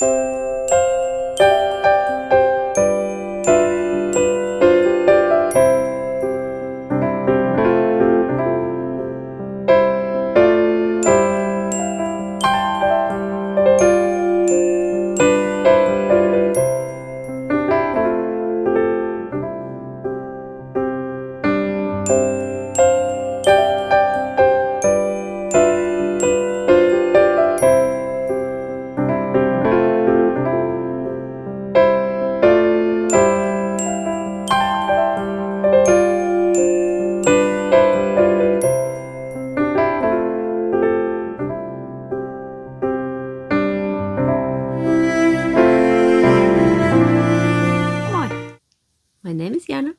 My name is Jana,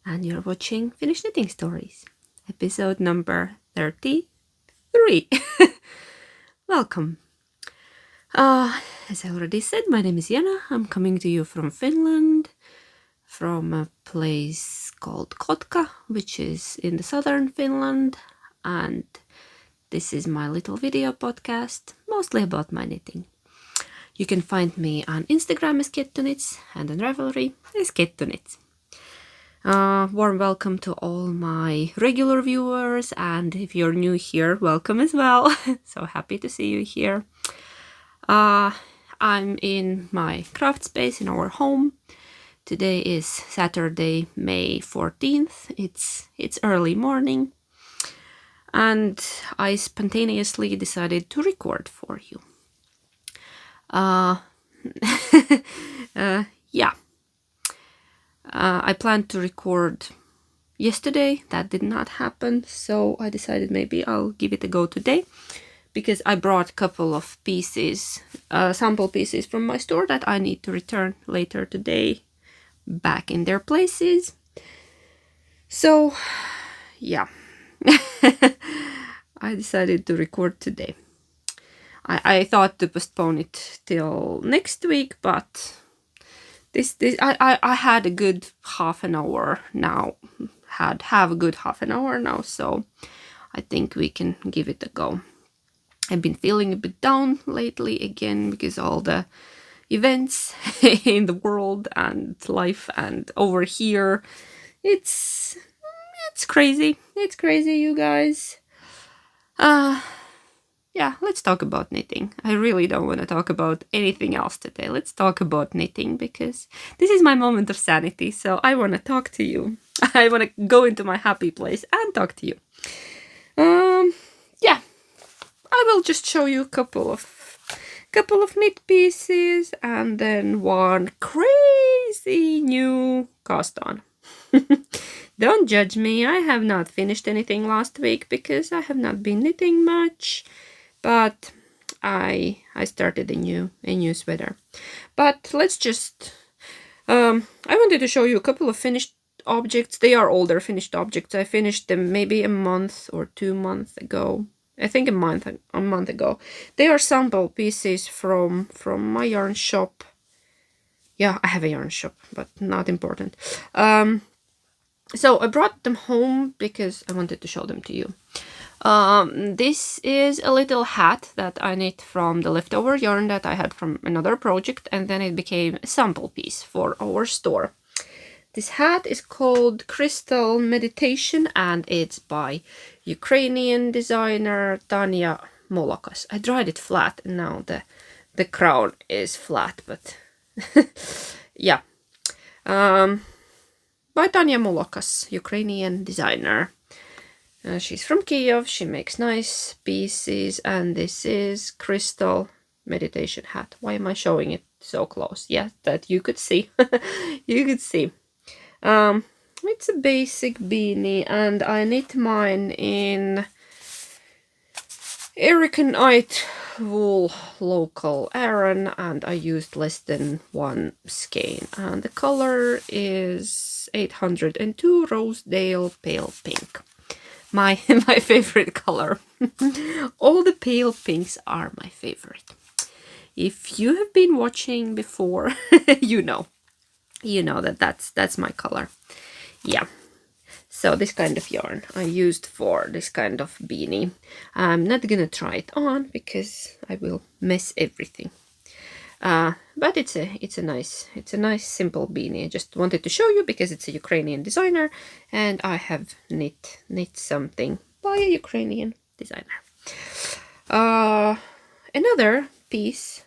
and you're watching Finnish Knitting Stories, episode number 33. Welcome. As I already said, my name is Jana. I'm coming to you from Finland, from a place called Kotka, which is in the southern Finland, and this is my little video podcast, mostly about my knitting. You can find me on Instagram as Kettunits and on Ravelry as Kettunits. Warm welcome to all my regular viewers, and if you're new here, welcome as well. So happy to see you here. I'm in my craft space in our home. Today is Saturday, May 14th. It's early morning, and I spontaneously decided to record for you. I planned to record yesterday. That did not happen, so I decided maybe I'll give it a go today, because I brought a couple of pieces, sample pieces from my store that I need to return later today back in their places. So, yeah, I decided to record today. I thought to postpone it till next week, but I had a good half an hour now. Have a good half an hour now, so I think we can give it a go. I've been feeling a bit down lately again because all the events in the world and life and over here. It's crazy. It's crazy, you guys. Yeah, let's talk about knitting. I really don't want to talk about anything else today. Let's talk about knitting, because this is my moment of sanity. So I want to talk to you. I want to go into my happy place and talk to you. Yeah, I will just show you a couple of knit pieces and then one crazy new cast on. Don't judge me. I have not finished anything last week because I have not been knitting much. But I started a new sweater. But let's just I wanted to show you a couple of finished objects. They are older finished objects. I finished them maybe a month or 2 months ago. I think a month ago. They are sample pieces from my yarn shop. Yeah, I have a yarn shop, but not important. So I brought them home because I wanted to show them to you. This is a little hat that I knit from the leftover yarn that I had from another project, and then it became a sample piece for our store. This hat is called Crystal Meditation, and it's by Ukrainian designer Tanya Molokas. I dried it flat, and now the crown is flat, but yeah. By Tanya Molokas, Ukrainian designer. She's from Kyiv. She makes nice pieces, and this is Crystal Meditation hat. Why am I showing it so close? Yeah, that you could see. You could see. It's a basic beanie, and I knit mine in Ericanite wool, local Aran, and I used less than 1 skein. And the color is 802 Rosedale Pale Pink. My favorite color. All the pale pinks are my favorite. If you have been watching before, you know that that's my color. Yeah. So this kind of yarn I used for this kind of beanie. I'm not gonna try it on because I will mess everything. But it's a nice simple beanie. I just wanted to show you because it's a Ukrainian designer, and I have knit something by a Ukrainian designer. Another piece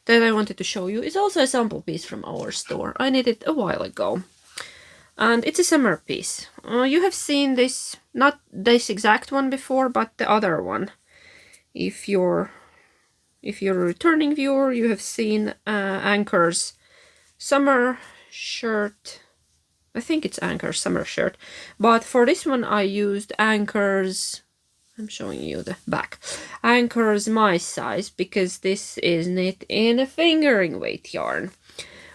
that I wanted to show you is also a sample piece from our store. I knit it a while ago, and it's a summer piece. You have seen this, not this exact one before, but the other one. If you're a returning viewer, you have seen Anchor's summer shirt. I think it's Anchor's summer shirt, but for this one I used Anchor's, I'm showing you the back, Anchor's My Size, because this is knit in a fingering weight yarn.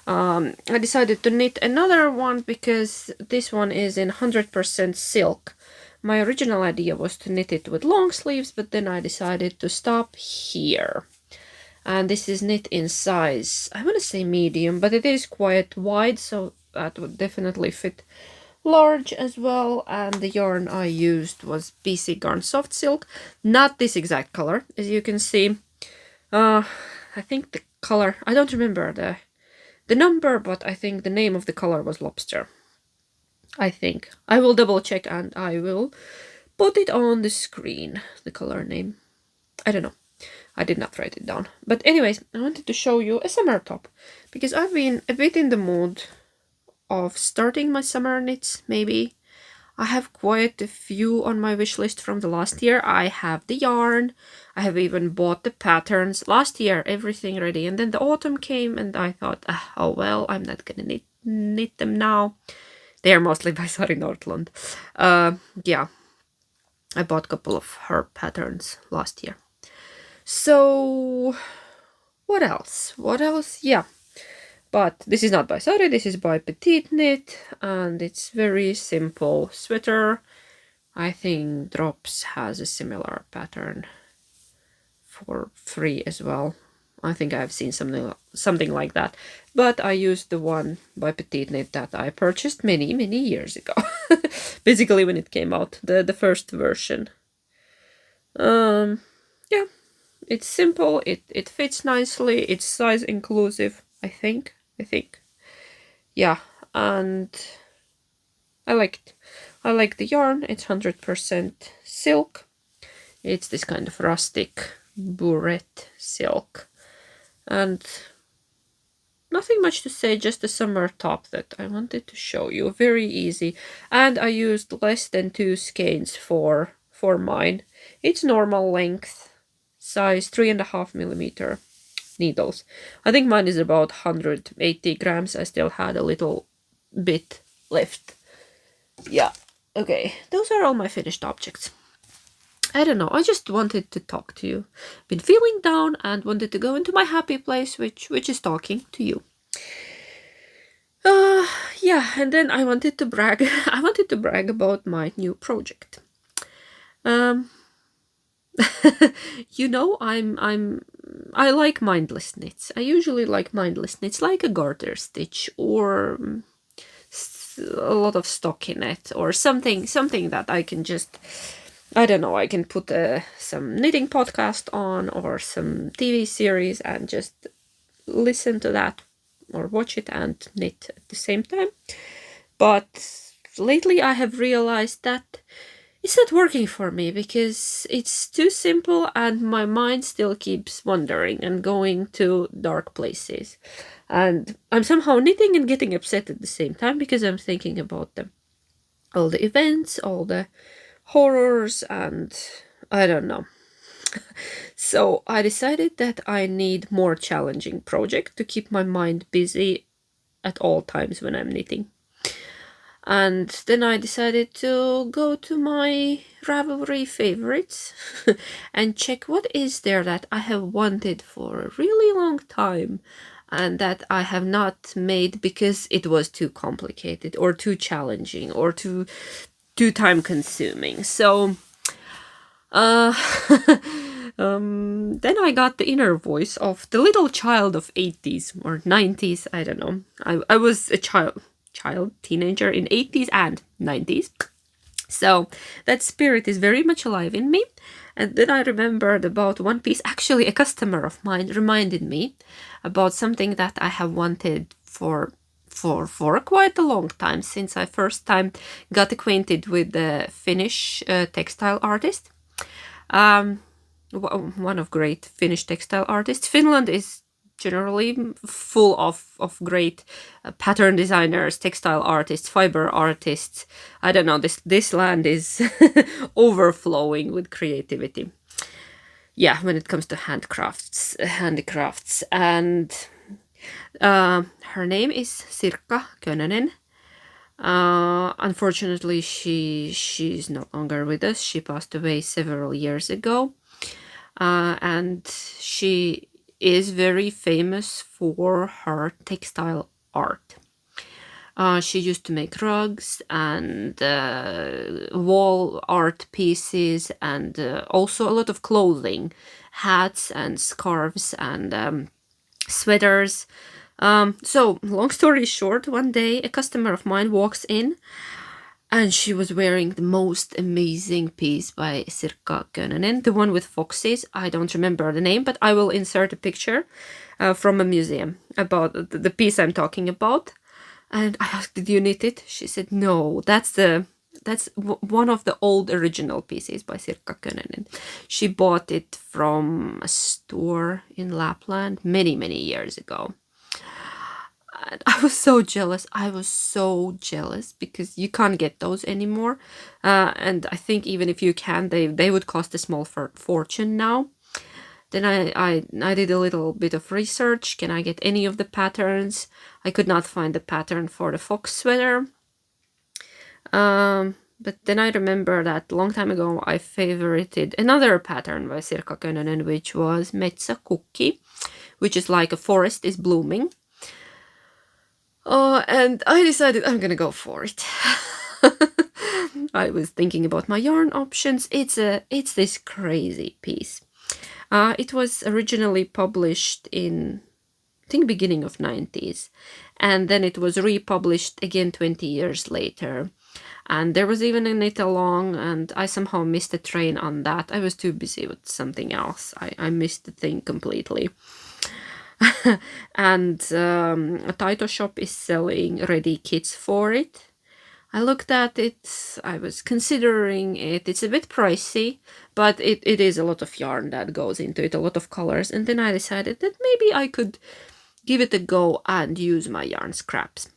I decided to knit another one because this one is in 100% silk. My original idea was to knit it with long sleeves, but then I decided to stop here. And this is knit in size, I want to say medium, but it is quite wide, so that would definitely fit large as well. And the yarn I used was BC Garn Soft Silk, not this exact color, as you can see. I think the color, I don't remember the number, but I think the name of the color was Lobster. I think. I will double check and I will put it on the screen, the color name. I don't know. I did not write it down. But anyways, I wanted to show you a summer top, because I've been a bit in the mood of starting my summer knits, maybe. I have quite a few on my wish list from the last year. I have the yarn. I have even bought the patterns. Last year, everything ready. And then the autumn came and I thought, oh well, I'm not gonna knit them now. They are mostly by Sari Nordlund. Yeah, I bought a couple of her patterns last year. So, what else? Yeah. But this is not by Sari, this is by Petite Knit, and it's very simple sweater. I think Drops has a similar pattern for free as well. I think I've seen something like that. But I used the one by Petite Knit that I purchased many years ago. Basically when it came out, the first version. Yeah, it's simple, it fits nicely, it's size inclusive, I think. Yeah, and I like it. I like the yarn. It's 100% silk. It's this kind of rustic burette silk. And nothing much to say, just a summer top that I wanted to show you. Very easy. And I used less than 2 skeins for mine. It's normal length, size 3.5mm needles. I think mine is about 180 grams. I still had a little bit left. Yeah, okay, those are all my finished objects. I don't know, I just wanted to talk to you. Been feeling down and wanted to go into my happy place, which is talking to you. Yeah, and then I wanted to brag. I wanted to brag about my new project. You know, I like mindless knits. I usually like mindless knits, like a garter stitch or a lot of stockinette or something that I can just, I don't know, I can put some knitting podcast on or some TV series and just listen to that or watch it and knit at the same time. But lately I have realized that it's not working for me because it's too simple and my mind still keeps wandering and going to dark places. And I'm somehow knitting and getting upset at the same time because I'm thinking about all the events, all the horrors, and I don't know. So I decided that I need more challenging project to keep my mind busy at all times when I'm knitting. And then I decided to go to my Ravelry favorites and check what is there that I have wanted for a really long time and that I have not made because it was too complicated or too challenging or too time consuming. So then I got the inner voice of the little child of 80s or 90s, I don't know. I was a teenager in 80s and 90s. So that spirit is very much alive in me. And then I remembered about one piece. Actually, a customer of mine reminded me about something that I have wanted for quite a long time, since I first time got acquainted with the Finnish textile artist. Um, one of great Finnish textile artists. Finland is generally full of great pattern designers, textile artists, fiber artists. I don't know, this land is overflowing with creativity. Yeah, when it comes to handicrafts. And her name is Sirkka Könönen. Unfortunately, she's no longer with us. She passed away several years ago. And she is very famous for her textile art. She used to make rugs and wall art pieces, and also a lot of clothing, hats and scarves and sweaters. So, long story short, one day a customer of mine walks in and she was wearing the most amazing piece by Sirkka Könönen, the one with foxes. I don't remember the name, but I will insert a picture from a museum about the piece I'm talking about. And I asked, "Did you knit it?" She said, "No, that's one of the old original pieces by Sirkka Könönen. She bought it from a store in Lapland many years ago." And I was so jealous. I was so jealous because you can't get those anymore. And I think even if you can, they would cost a small fortune now. Then I did a little bit of research. Can I get any of the patterns? I could not find the pattern for the fox sweater. But then I remember that long time ago I favorited another pattern by Sirkka Könönen, which was Metsäkukki, which is like a forest is blooming. And I decided I'm gonna go for it. I was thinking about my yarn options. It's this crazy piece. It was originally published in, I think, beginning of 90s, and then it was republished again 20 years later. And there was even a knit along, and I somehow missed the train on that. I was too busy with something else. I missed the thing completely. And a Taito shop is selling ready kits for it. I looked at it, I was considering it. It's a bit pricey, but it is a lot of yarn that goes into it, a lot of colors. And then I decided that maybe I could give it a go and use my yarn scraps.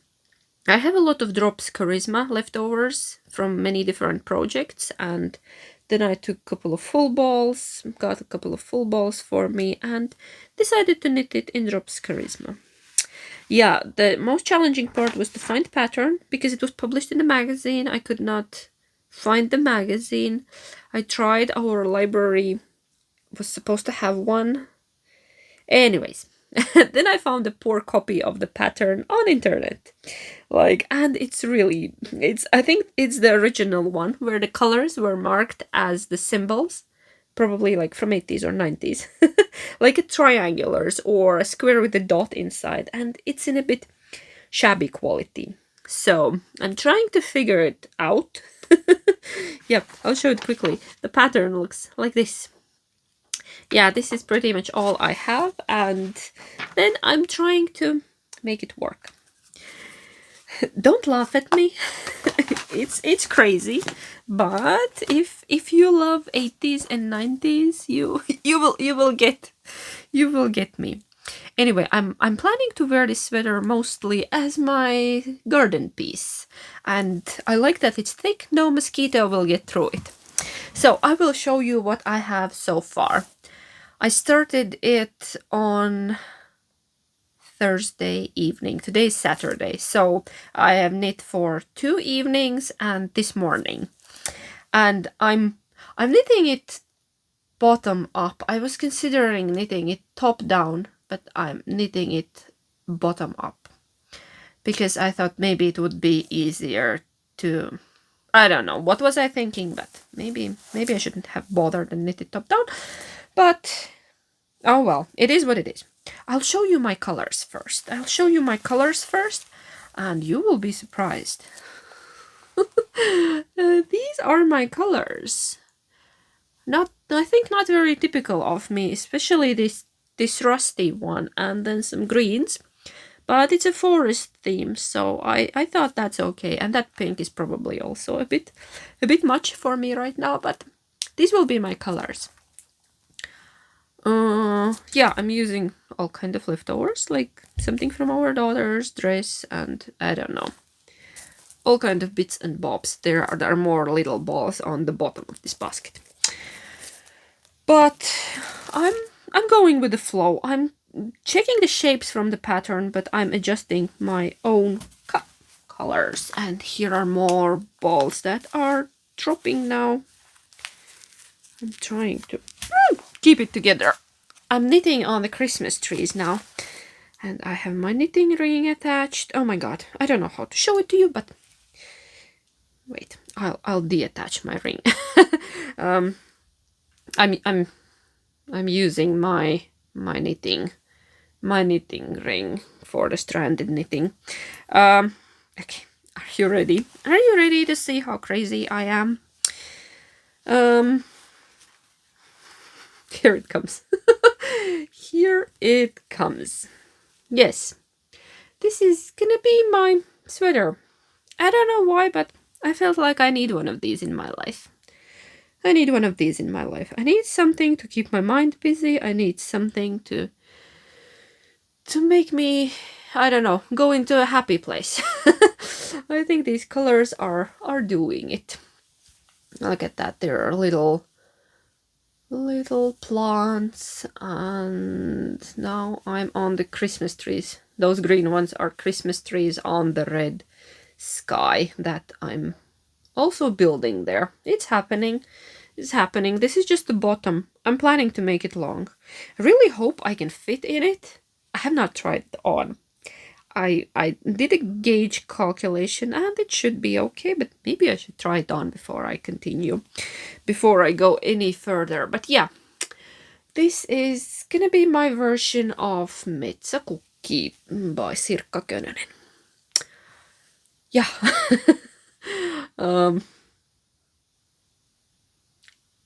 I have a lot of drops charisma leftovers from many different projects, and then I took a couple of full balls, got a couple of full balls for me, and decided to knit it in drops charisma. Yeah, the most challenging part was to find pattern because it was published in the magazine. I could not find the magazine. I tried, our library was supposed to have one. Anyways, then I found a poor copy of the pattern on internet. And I think it's the original one where the colors were marked as the symbols, probably like from 80s or 90s, like a triangulars or a square with a dot inside, and it's in a bit shabby quality. So I'm trying to figure it out. Yep, I'll show it quickly. The pattern looks like this. Yeah, this is pretty much all I have, and then I'm trying to make it work. Don't laugh at me. It's crazy, but if you love 80s and 90s, you will get me. Anyway, I'm planning to wear this sweater mostly as my garden piece, and I like that it's thick. No mosquito will get through it. So I will show you what I have so far. I started it on Thursday evening. Today is Saturday, so I have knit for 2 evenings and this morning. And I'm knitting it bottom up. I was considering knitting it top down, but I'm knitting it bottom up because I thought maybe it would be easier to, I don't know, what was I thinking, but maybe I shouldn't have bothered and knit it top down. But oh well, it is what it is. I'll show you my colors first. And you will be surprised. These are my colors. I think not very typical of me, especially this rusty one and then some greens. But it's a forest theme, so I thought that's okay. And that pink is probably also a bit much for me right now, but these will be my colors. Yeah, I'm using all kind of leftovers, like something from our daughter's dress, and I don't know, all kind of bits and bobs. There are more little balls on the bottom of this basket. But I'm going with the flow. I'm checking the shapes from the pattern, but I'm adjusting my own colors. And here are more balls that are dropping now. I'm trying to keep it together. I'm knitting on the Christmas trees now. And I have my knitting ring attached. Oh my god, I don't know how to show it to you, but wait, I'll deattach my ring. I'm using my knitting ring for the stranded knitting. Okay, are you ready? Are you ready to see how crazy I am? Here it comes. Here it comes. Yes, this is gonna be my sweater. I don't know why, but I felt like I need one of these in my life. I need one of these in my life. I need something to keep my mind busy. I need something to make me, I don't know, go into a happy place. I think these colors are doing it. Look at that. There are little plants, and now I'm on the Christmas trees. Those green ones are Christmas trees on the red sky that I'm also building there. It's happening. It's happening. This is just the bottom. I'm planning to make it long. I really hope I can fit in it. I have not tried it on. I did a gauge calculation and it should be okay, but maybe I should try it on before I continue, before I go any further. But yeah, this is gonna be my version of Metsäkukki by Sirkka Könönen. Yeah.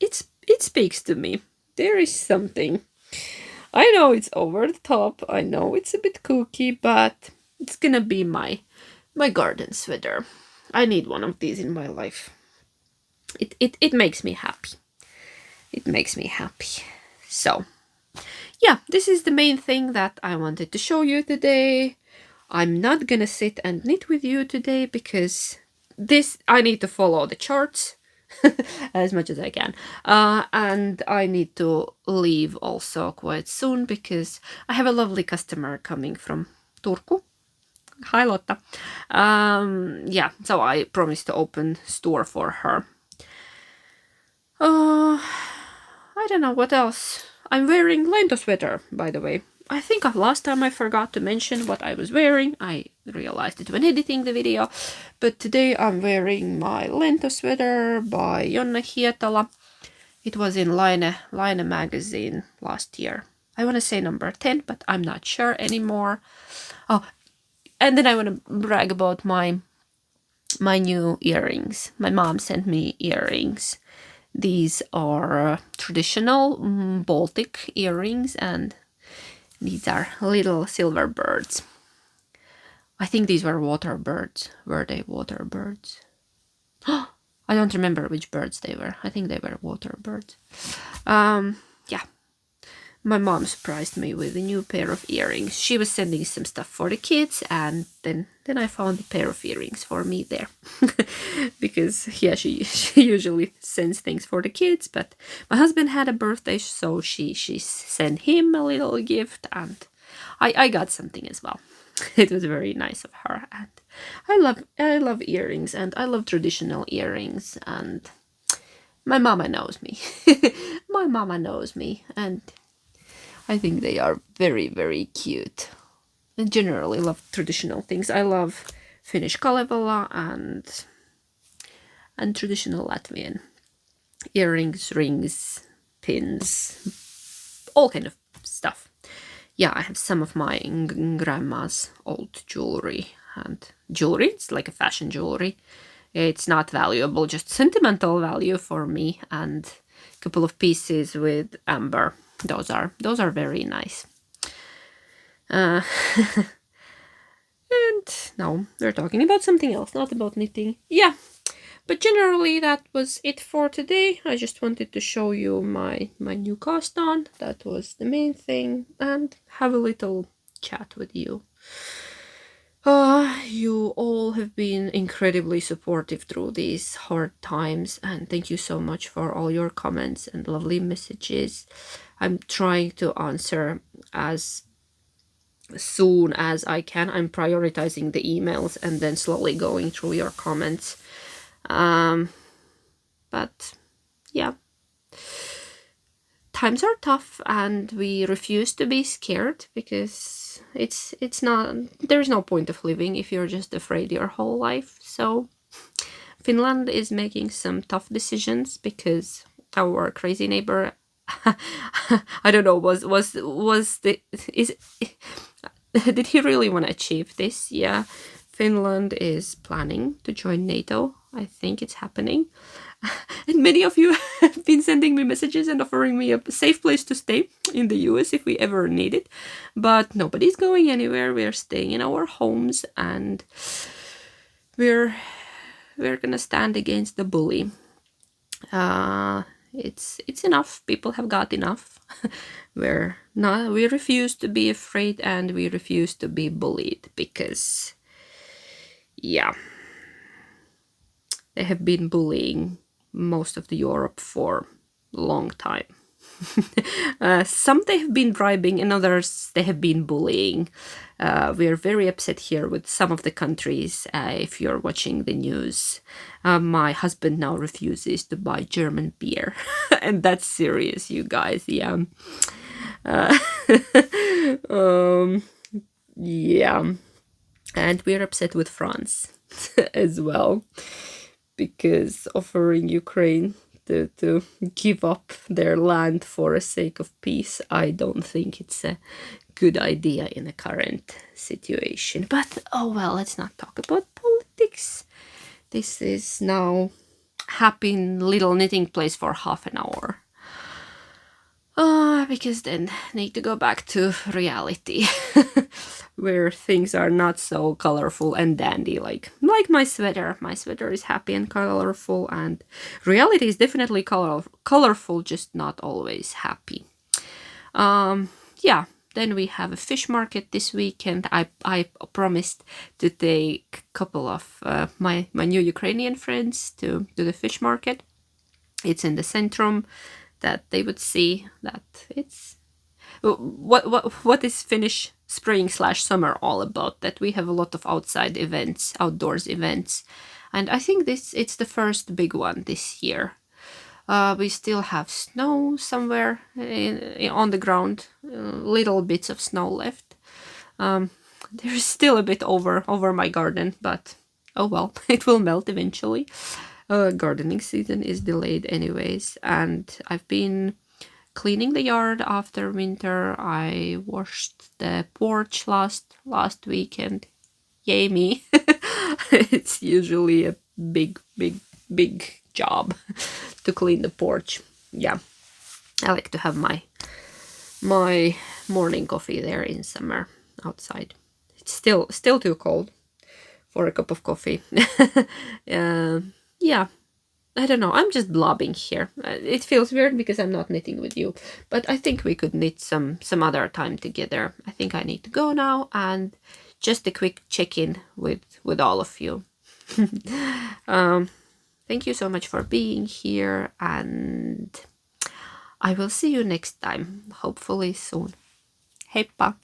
It speaks to me. There is something. I know it's over the top. I know it's a bit kooky, but it's gonna be my garden sweater. I need one of these in my life. It makes me happy. It makes me happy. So, yeah, this is the main thing that I wanted to show you today. I'm not gonna sit and knit with you today because I need to follow the charts as much as I can. And I need to leave also quite soon because I have a lovely customer coming from Turku. Hi Lotta. Yeah, so I promised to open store for her. I don't know what else. I'm wearing lento sweater, by the way. I think last time I forgot to mention what I was wearing. I realized it when editing the video. But today I'm wearing my lento sweater by Jonna Hietala. It was in Line magazine last year. I want to say number 10, but I'm not sure anymore. Oh, and then I want to brag about my new earrings. My mom sent me earrings. These are traditional Baltic earrings, and these are little silver birds. I think these were water birds. Were they water birds? I don't remember which birds they were. I think they were water birds. Yeah. My mom surprised me with a new pair of earrings. She was sending some stuff for the kids, and then I found a pair of earrings for me there. Because, yeah, she usually sends things for the kids, but my husband had a birthday, so she sent him a little gift, and I got something as well. It was very nice of her, and I love earrings, and I love traditional earrings, and my mama knows me. My mama knows me, and I think they are very, very cute. I generally love traditional things. I love Finnish Kalevala and traditional Latvian earrings, rings, pins, all kind of stuff. Yeah, I have some of my grandma's old jewelry, and jewelry, it's like a fashion jewelry. It's not valuable, just sentimental value for me, and a couple of pieces with amber. Those are very nice. And now we're talking about something else, not about knitting. Yeah, but generally that was it for today. I just wanted to show you my new cast on. That was the main thing, and have a little chat with you. You all have been incredibly supportive through these hard times, and thank you so much for all your comments and lovely messages. I'm trying to answer as soon as I can. I'm prioritizing the emails and then slowly going through your comments. But yeah, times are tough, and we refuse to be scared, because it's not, there's no point of living if you're just afraid your whole life. So Finland is making some tough decisions, because our crazy neighbor I don't know, did he really want to achieve this? Yeah, Finland is planning to join NATO. I think it's happening. And many of you have been sending me messages and offering me a safe place to stay in the US if we ever need it. But nobody's going anywhere. We're staying in our homes, and we're gonna stand against the bully. It's enough. People have got enough. We refuse to be afraid, and we refuse to be bullied, because yeah, they have been bullying most of the Europe for a long time. Some they have been bribing, and others they have been bullying. We are very upset here with some of the countries. If you're watching the news, my husband now refuses to buy German beer. And that's serious, you guys. Yeah. Yeah. And we're upset with France as well, because offering Ukraine to give up their land for the sake of peace, I don't think it's a good idea in the current situation. But oh well, let's not talk about politics. This is now happy little knitting place for half an hour. Because then need to go back to reality, where things are not so colorful and dandy like my sweater. My sweater is happy and colorful, and reality is definitely colorful, just not always happy. Yeah, then we have a fish market this weekend. I promised to take a couple of my new Ukrainian friends to the fish market. It's in the Centrum, that they would see that it's what is Finnish spring/summer all about, that we have a lot of outside events, outdoors events, and I think it's the first big one this year. We still have snow somewhere on the ground, little bits of snow left. There is still a bit over my garden, but oh well, it will melt eventually. Gardening season is delayed anyways, and I've been cleaning the yard after winter. I washed the porch last weekend. Yay me. It's usually a big job to clean the porch. Yeah, I like to have my morning coffee there in summer outside. It's still too cold for a cup of coffee. Yeah, I don't know, I'm just blobbing here. It feels weird because I'm not knitting with you, but I think we could knit some other time together. I think I need to go now, and just a quick check-in with all of you. Thank you so much for being here, and I will see you next time, hopefully soon. Heippa!